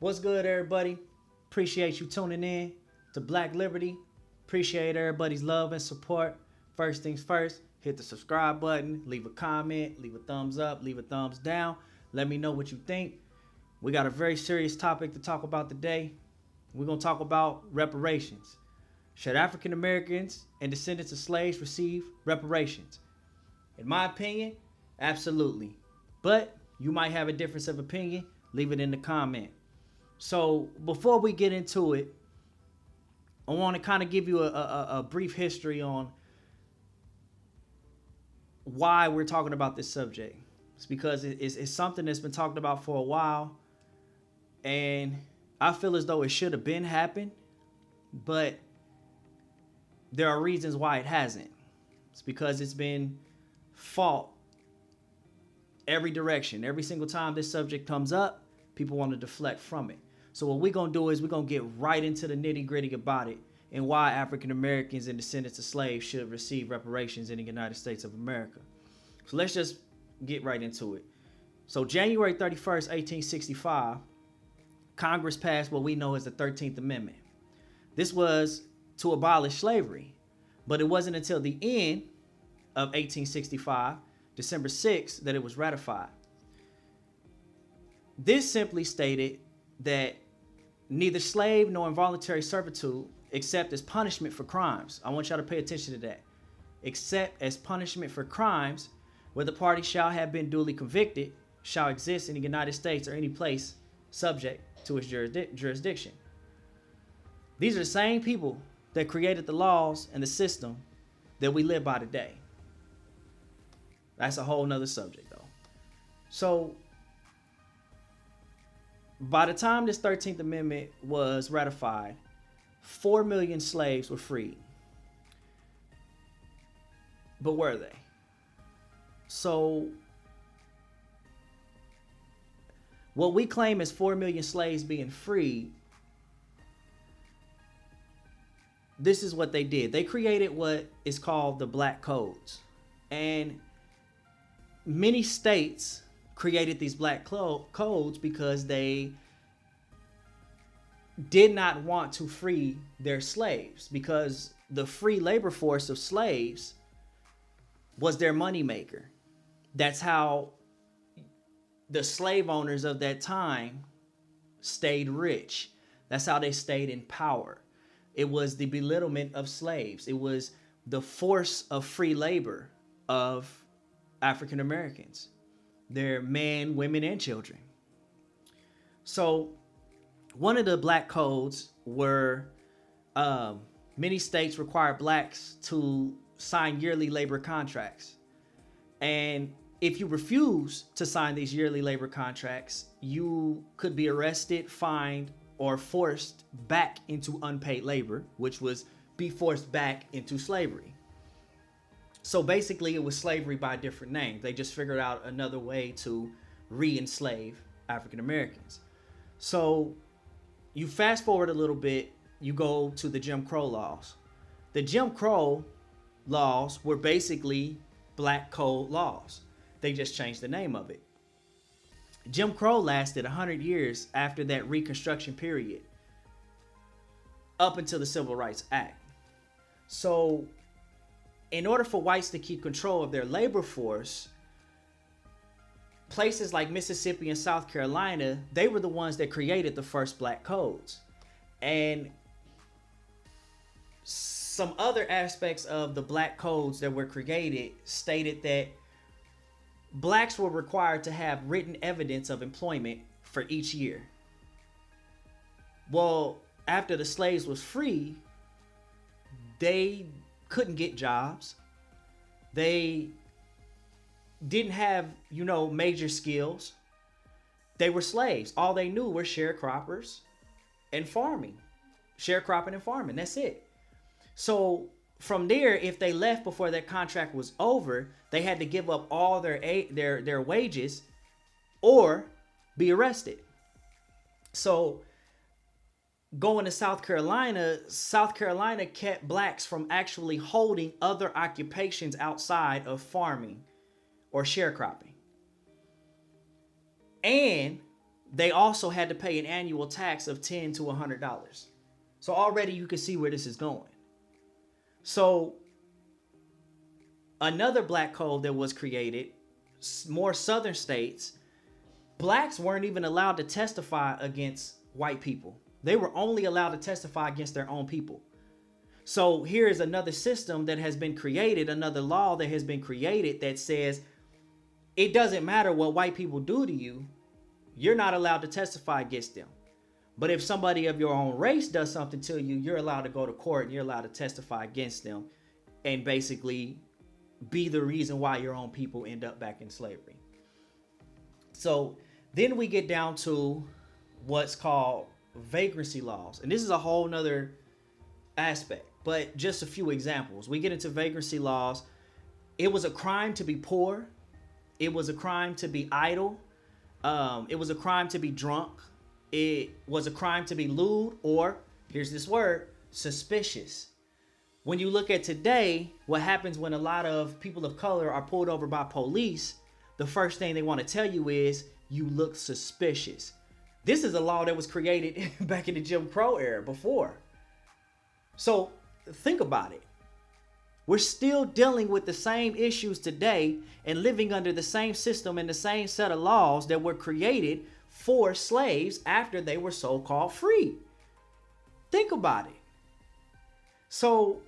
What's good, everybody? Appreciate you tuning in to Black Liberty. Appreciate everybody's love and support. First things first, hit the subscribe button, leave a comment, leave a thumbs up, leave a thumbs down. Let me know what you think. We got a very serious topic to talk about today. We're going to talk about reparations. Should African Americans and descendants of slaves receive reparations? In my opinion, absolutely. But you might have a difference of opinion. Leave it in the comment. So before we get into it, I want to kind of give you a brief history on why we're talking about this subject. It's because it's something that's been talked about for a while, and I feel as though it should have been happened, but there are reasons why it hasn't. It's because it's been fought every direction. Every single time this subject comes up, people want to deflect from it. So what we're going to do is we're going to get right into the nitty gritty about it and why African Americans and descendants of slaves should receive reparations in the United States of America. So let's just get right into it. So January 31st, 1865, Congress passed what we know as the 13th Amendment. This was to abolish slavery, but it wasn't until the end of 1865, December 6th, that it was ratified. This simply stated that neither slave nor involuntary servitude, except as punishment for crimes. I want y'all to pay attention to that. Except as punishment for crimes, where the party shall have been duly convicted, shall exist in the United States or any place subject to its jurisdiction. These are the same people that created the laws and the system that we live by today. That's a whole nother subject, though. So by the time this 13th Amendment was ratified, 4 million slaves were freed. But were they? So what we claim as 4 million slaves being freed, this is what they did. They created what is called the Black Codes. And many states created these black codes because they did not want to free their slaves, because the free labor force of slaves was their moneymaker. That's how the slave owners of that time stayed rich. That's how they stayed in power. It was the belittlement of slaves. It was the force of free labor of African Americans. They're men, women, and children. So one of the black codes were many states require blacks to sign yearly labor contracts. And if you refuse to sign these yearly labor contracts, you could be arrested, fined, or forced back into unpaid labor, which was be forced back into slavery. So basically, it was slavery by a different name. They just figured out another way to re-enslave African Americans. So you fast forward a little bit, you go to the Jim Crow laws. The Jim Crow laws were basically black code laws. They just changed the name of it. Jim Crow lasted 100 years after that Reconstruction period, up until the Civil Rights Act. So in order for whites to keep control of their labor force, places like Mississippi and South Carolina, they were the ones that created the first black codes. And some other aspects of the black codes that were created stated that blacks were required to have written evidence of employment for each year. Well, after the slaves was free, they couldn't get jobs. They didn't have, major skills. They were slaves. All they knew were sharecroppers and farming. Sharecropping and farming. That's it. So from there, if they left before their contract was over, they had to give up all their wages or be arrested. So going to South Carolina kept blacks from actually holding other occupations outside of farming or sharecropping. And they also had to pay an annual tax of $10 to $100. So already you can see where this is going. So another black code that was created, more southern states, blacks weren't even allowed to testify against white people. They were only allowed to testify against their own people. So here is another system that has been created, another law that has been created that says it doesn't matter what white people do to you, you're not allowed to testify against them. But if somebody of your own race does something to you, you're allowed to go to court and you're allowed to testify against them and basically be the reason why your own people end up back in slavery. So then we get down to what's called vagrancy laws. And this is a whole nother aspect, but just a few examples. We get into vagrancy laws. It was a crime to be poor. It was a crime to be idle. It was a crime to be drunk. It was a crime to be lewd, or here's this word, suspicious. When you look at today, what happens when a lot of people of color are pulled over by police, the first thing they want to tell you is you look suspicious. This is a law that was created back in the Jim Crow era before. So think about it. We're still dealing with the same issues today and living under the same system and the same set of laws that were created for slaves after they were so-called free. Think about it. So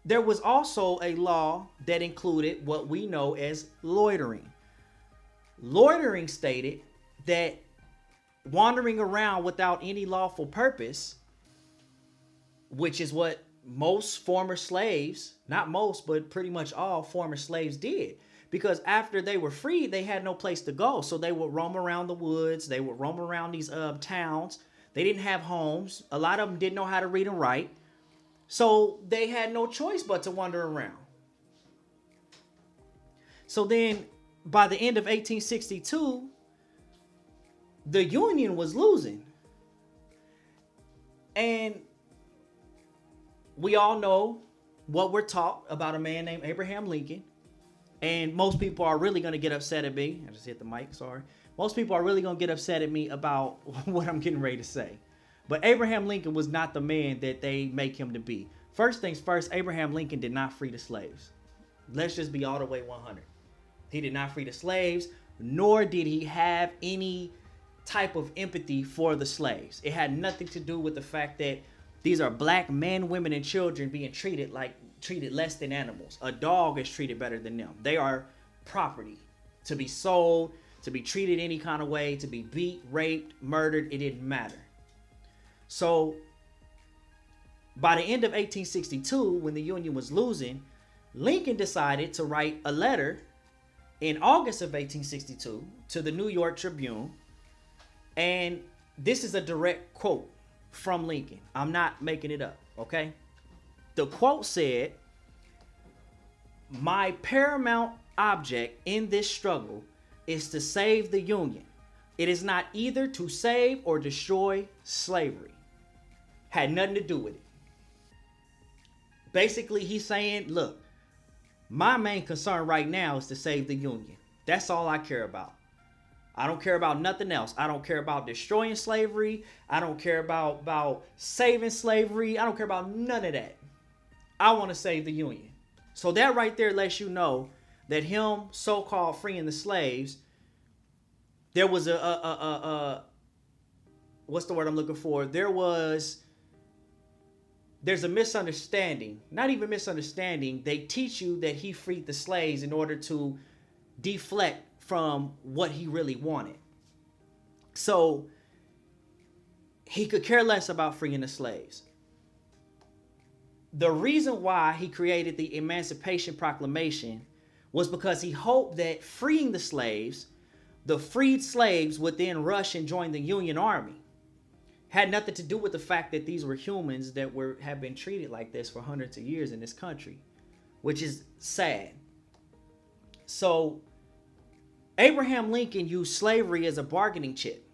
there was also a law that included what we know as loitering. Loitering stated that wandering around without any lawful purpose, which is what most former slaves, not most, but pretty much all former slaves did. Because after they were freed, they had no place to go. So they would roam around the woods. They would roam around these towns. They didn't have homes. A lot of them didn't know how to read and write. So they had no choice but to wander around. So then by the end of 1862, the Union was losing. And we all know what we're taught about a man named Abraham Lincoln. And most people are really going to get upset at me. I just hit the mic, sorry. Most people are really going to get upset at me about what I'm getting ready to say. But Abraham Lincoln was not the man that they make him to be. First things first, Abraham Lincoln did not free the slaves. Let's just be all the way 100. He did not free the slaves, nor did he have any type of empathy for the slaves. It had nothing to do with the fact that these are black men, women, and children being treated less than animals. A dog is treated better than them. They are property to be sold, to be treated any kind of way, to be beat, raped, murdered. It didn't matter. So by the end of 1862, when the Union was losing, Lincoln decided to write a letter in August of 1862 to the New York Tribune. And this is a direct quote from Lincoln. I'm not making it up, okay? The quote said, "My paramount object in this struggle is to save the Union. It is not either to save or destroy slavery." Had nothing to do with it. Basically, he's saying, look, my main concern right now is to save the Union. That's all I care about. I don't care about nothing else. I don't care about destroying slavery. I don't care about saving slavery. I don't care about none of that. I want to save the Union. So that right there lets you know that him so-called freeing the slaves, there was what's the word I'm looking for? There's a misunderstanding. Not even misunderstanding. They teach you that he freed the slaves in order to deflect from what he really wanted. So he could care less about freeing the slaves. The reason why he created the Emancipation Proclamation was because he hoped that freeing the slaves, the freed slaves would then rush and join the Union Army. Had nothing to do with the fact that these were humans that have been treated like this for hundreds of years in this country, which is sad. So Abraham Lincoln used slavery as a bargaining chip.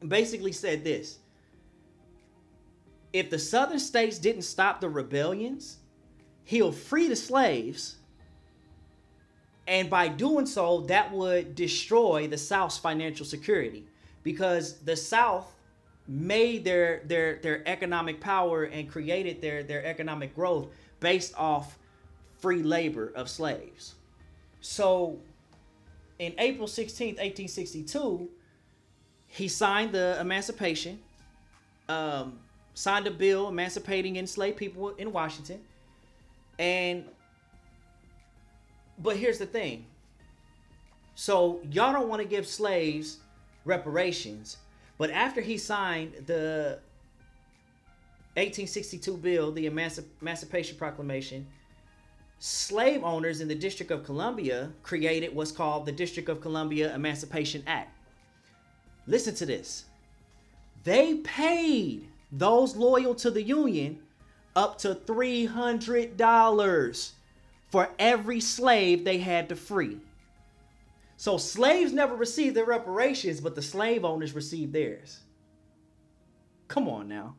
Basically said this: if the southern states didn't stop the rebellions, he'll free the slaves And by doing so, that would destroy the South's financial security, because the South made their economic power and created their economic growth based off free labor of slaves. So in April 16th, 1862, he signed the Emancipation, signed a bill emancipating enslaved people in Washington. But here's the thing. So y'all don't want to give slaves reparations, but after he signed the 1862 bill, the Emancipation Proclamation, slave owners in the District of Columbia created what's called the District of Columbia Emancipation Act. Listen to this. They paid those loyal to the Union up to $300 for every slave they had to free. So slaves never received their reparations, but the slave owners received theirs. Come on now.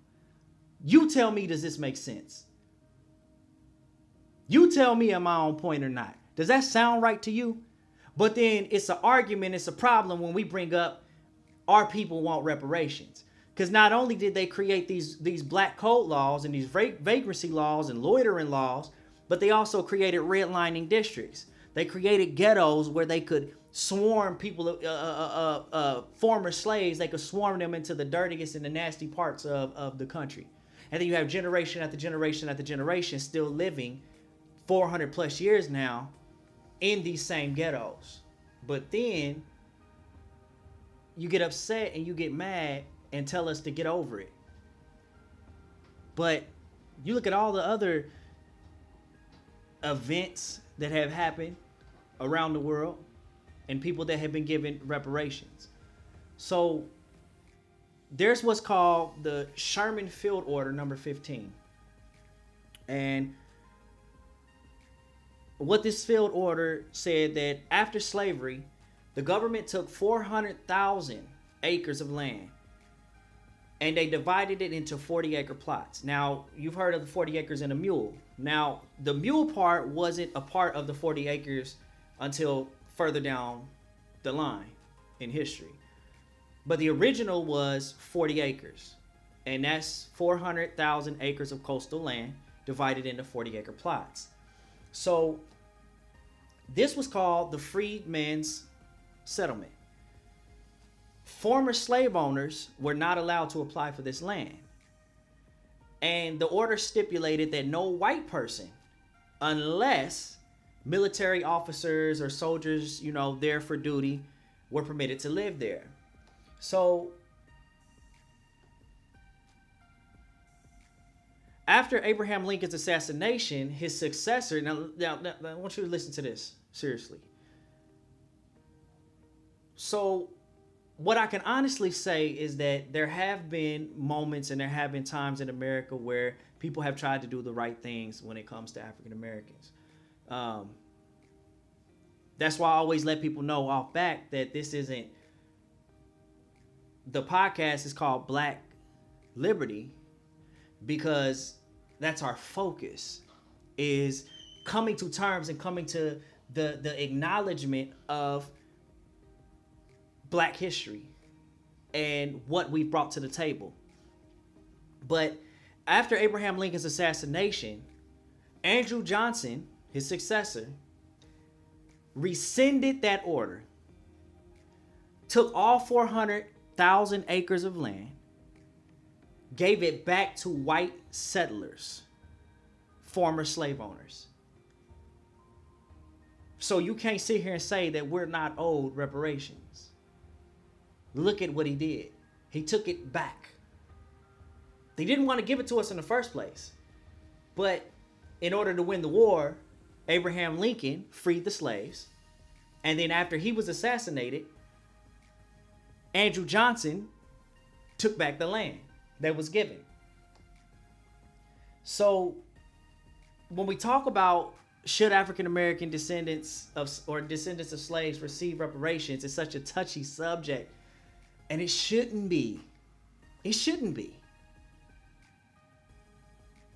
You tell me, does this make sense? You tell me, am I on point or not? Does that sound right to you? But then it's an argument, it's a problem when we bring up our people want reparations. Because not only did they create these black code laws and these vagrancy laws and loitering laws, but they also created redlining districts. They created ghettos where they could swarm people, former slaves. They could swarm them into the dirtiest and the nasty parts of the country. And then you have generation after generation after generation still living 400 plus years now in these same ghettos. But then you get upset and you get mad and tell us to get over it. But you look at all the other events that have happened around the world and people that have been given reparations. So there's what's called the Sherman Field Order number 15. And what this field order said, that after slavery, the government took 400,000 acres of land and they divided it into 40-acre plots. Now, you've heard of the 40 acres and a mule. Now, the mule part wasn't a part of the 40 acres until further down the line in history. But the original was 40 acres. And that's 400,000 acres of coastal land divided into 40-acre plots. So this was called the Freedmen's Settlement. Former slave owners were not allowed to apply for this land. And the order stipulated that no white person, unless military officers or soldiers, there for duty, were permitted to live there. So after Abraham Lincoln's assassination, his successor, now I want you to listen to this seriously. So what I can honestly say is that there have been moments and there have been times in America where people have tried to do the right things when it comes to African Americans. That's why I always let people know off back that this isn't, the podcast is called Black Liberty, because that's our focus, is coming to terms and coming to the acknowledgement of Black history and what we've brought to the table. But after Abraham Lincoln's assassination, Andrew Johnson, his successor, rescinded that order, took all 400,000 acres of land, gave it back to white settlers, former slave owners. So you can't sit here and say that we're not owed reparations. Look at what he did. He took it back. They didn't want to give it to us in the first place. But in order to win the war, Abraham Lincoln freed the slaves. And then after he was assassinated, Andrew Johnson took back the land that was given. So when we talk about should African American descendants of slaves receive reparations, it's such a touchy subject. And it shouldn't be. It shouldn't be.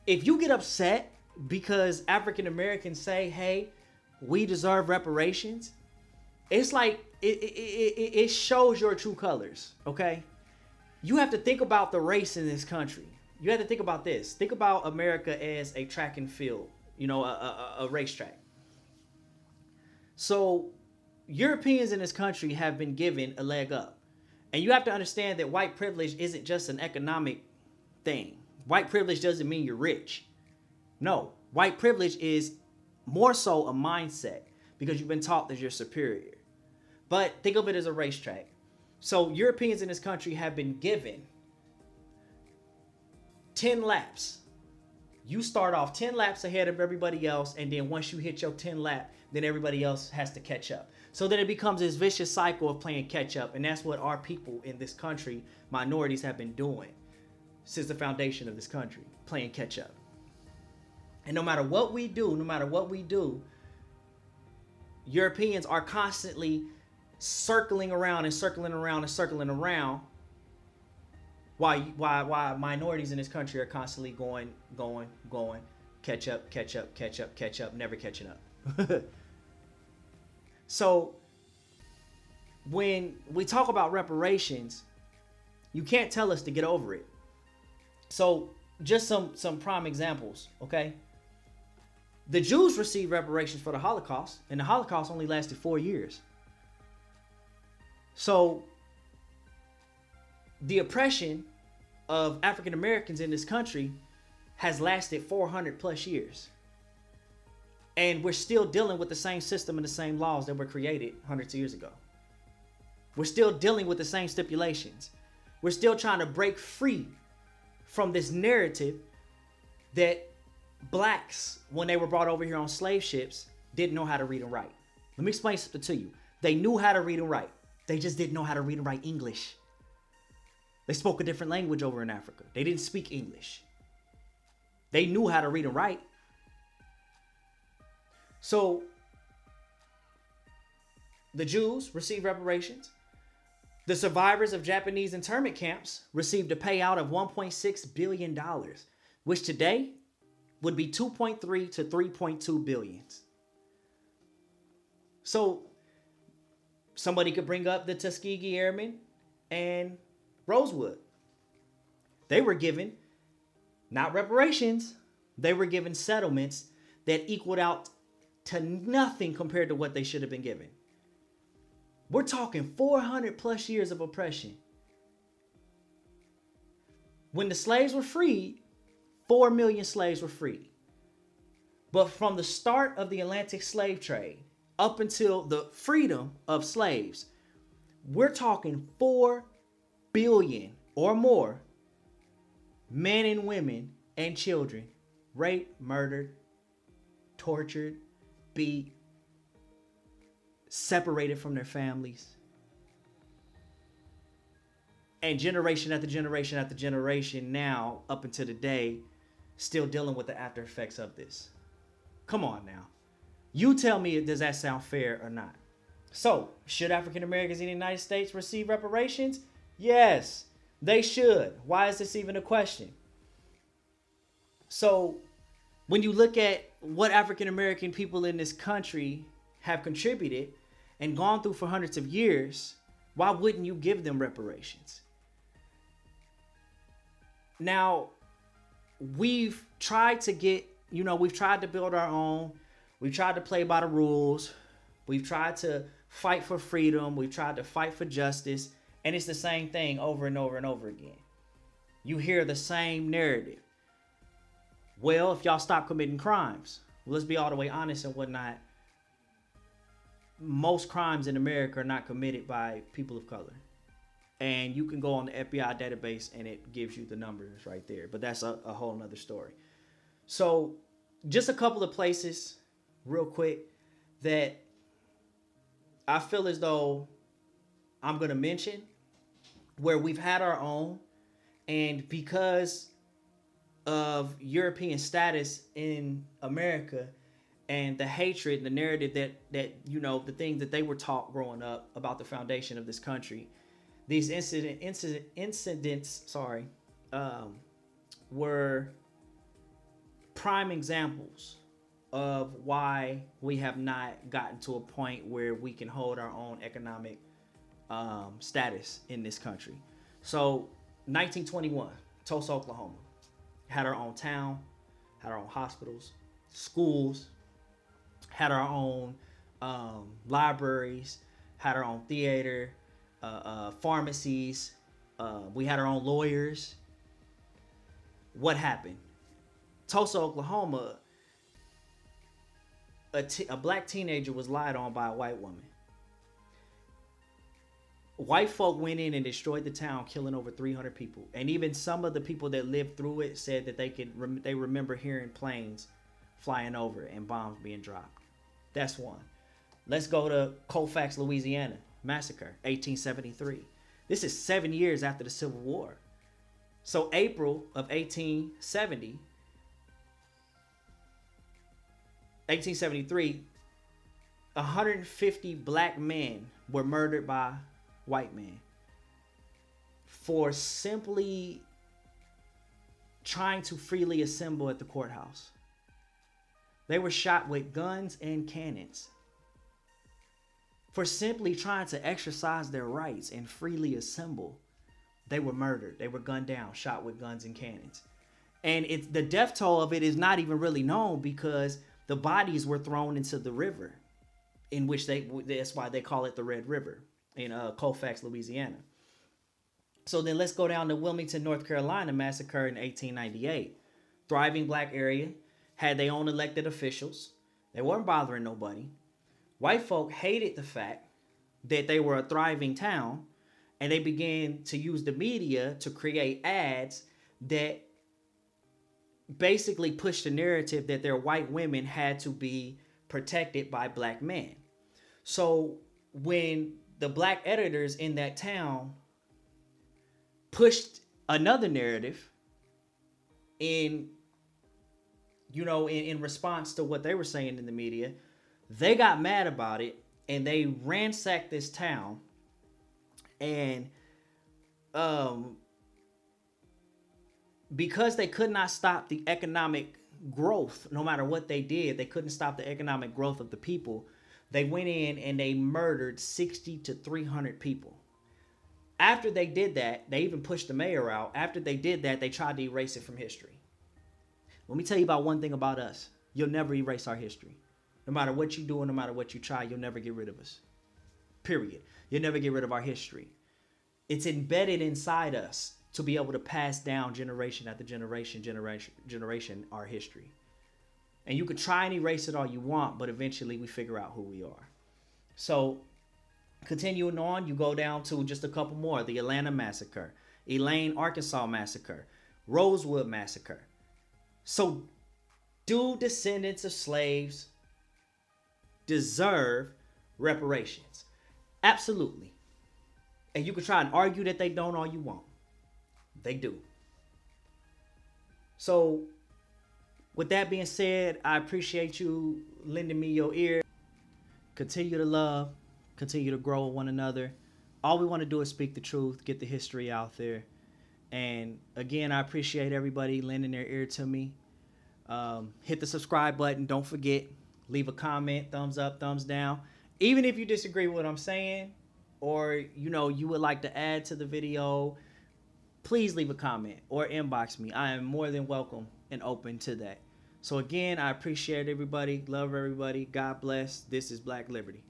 If you get upset because African Americans say, hey, we deserve reparations, it's like it shows your true colors. Okay, you have to think about the race in this country. You have to think about this. Think about America as a track and field, a racetrack. So Europeans in this country have been given a leg up. And you have to understand that white privilege isn't just an economic thing. White privilege doesn't mean you're rich. No, white privilege is more so a mindset because you've been taught that you're superior. But think of it as a racetrack. So Europeans in this country have been given 10 laps. You start off 10 laps ahead of everybody else, and then once you hit your 10 lap, then everybody else has to catch up. So then it becomes this vicious cycle of playing catch up, and that's what our people in this country, minorities, have been doing since the foundation of this country, playing catch up. And no matter what we do, Europeans are constantly circling around why minorities in this country are constantly going, catch up, never catching up. So when we talk about reparations, you can't tell us to get over it. So just some prime examples, okay? The Jews received reparations for the Holocaust, and the Holocaust only lasted 4 years. So the oppression of African Americans in this country has lasted 400 plus years. And we're still dealing with the same system and the same laws that were created hundreds of years ago. We're still dealing with the same stipulations. We're still trying to break free from this narrative that blacks, when they were brought over here on slave ships, didn't know how to read and write. Let me explain something to you. They knew how to read and write. They just didn't know how to read and write English. They spoke a different language over in Africa. They didn't speak English. They knew how to read and write. So the Jews received reparations. The survivors of Japanese internment camps received a payout of $1.6 billion, which today would be 2.3 to 3.2 billions. So somebody could bring up the Tuskegee Airmen and Rosewood. They were given not reparations, they were given settlements that equaled out to nothing compared to what they should have been given. We're talking 400 plus years of oppression. When the slaves were freed, 4 million slaves were freed. But from the start of the Atlantic slave trade up until the freedom of slaves, we're talking 4 billion or more men and women and children raped, murdered, tortured, beat, separated from their families. And generation after generation after generation now, up until today, still dealing with the after effects of this. Come on now. You tell me, does that sound fair or not? So, should African Americans in the United States receive reparations? Yes, they should. Why is this even a question? So, when you look at what African American people in this country have contributed and gone through for hundreds of years, why wouldn't you give them reparations? Now, we've tried to build our own. We've tried to play by the rules. We've tried to fight for freedom. We've tried to fight for justice. And it's the same thing over and over and over again. You hear the same narrative. Well, if y'all stop committing crimes, let's be all the way honest and whatnot. Most crimes in America are not committed by people of color. And you can go on the FBI database and it gives you the numbers right there. But that's a whole nother story. So just a couple of places real quick that I feel as though I'm going to mention where we've had our own, and because of European status in America and the hatred and the narrative that the things that they were taught growing up about the foundation of this country, these incidents were prime examples of why we have not gotten to a point where we can hold our own economic status in this country. So 1921, Tulsa, Oklahoma, had our own town, had our own hospitals, schools, had our own libraries, had our own theater, pharmacies. We had our own lawyers. What happened? Tulsa, Oklahoma, a black teenager was lied on by a white woman. White folk went in and destroyed the town, killing over 300 people. And even some of the people that lived through it said that they remember hearing planes flying over and bombs being dropped. That's one. Let's go to Colfax, Louisiana, massacre, 1873. This is 7 years after the Civil War. So April of 1873, 150 black men were murdered by white men for simply trying to freely assemble at the courthouse. They were shot with guns and cannons for simply trying to exercise their rights and freely assemble. They were murdered. They were gunned down, shot with guns and cannons. And the death toll of it is not even really known because the bodies were thrown into the river, in which that's why they call it the Red River in Colfax, Louisiana. So then let's go down to Wilmington, North Carolina, massacre in 1898. Thriving black area, had their own elected officials. They weren't bothering nobody. White folk hated the fact that they were a thriving town, and they began to use the media to create ads that basically pushed the narrative that their white women had to be protected by black men. So when the black editors in that town pushed another narrative in response to what they were saying in the media, they got mad about it and they ransacked this town. And because they could not stop the economic growth, no matter what they did, they couldn't stop the economic growth of the people. They went in and they murdered 60 to 300 people. After they did that, they even pushed the mayor out. After they did that, they tried to erase it from history. Let me tell you about one thing about us. You'll never erase our history. No matter what you do and no matter what you try, you'll never get rid of us. Period. You'll never get rid of our history. It's embedded inside us to be able to pass down generation after generation our history. And you could try and erase it all you want, but eventually we figure out who we are. So continuing on, you go down to just a couple more. The Atlanta Massacre, Elaine, Arkansas Massacre, Rosewood Massacre. So do descendants of slaves deserve reparations? Absolutely. And you can try and argue that they don't all you want. They do. So with that being said, I appreciate you lending me your ear. Continue to love, continue to grow with one another. All we want to do is speak the truth, get the history out there. And again, I appreciate everybody lending their ear to me. Hit the subscribe button. Don't forget, leave a comment, thumbs up, thumbs down. Even if you disagree with what I'm saying, or you would like to add to the video, please leave a comment or inbox me. I am more than welcome and open to that. So again, I appreciate everybody. Love everybody. God bless. This is Black Liberty.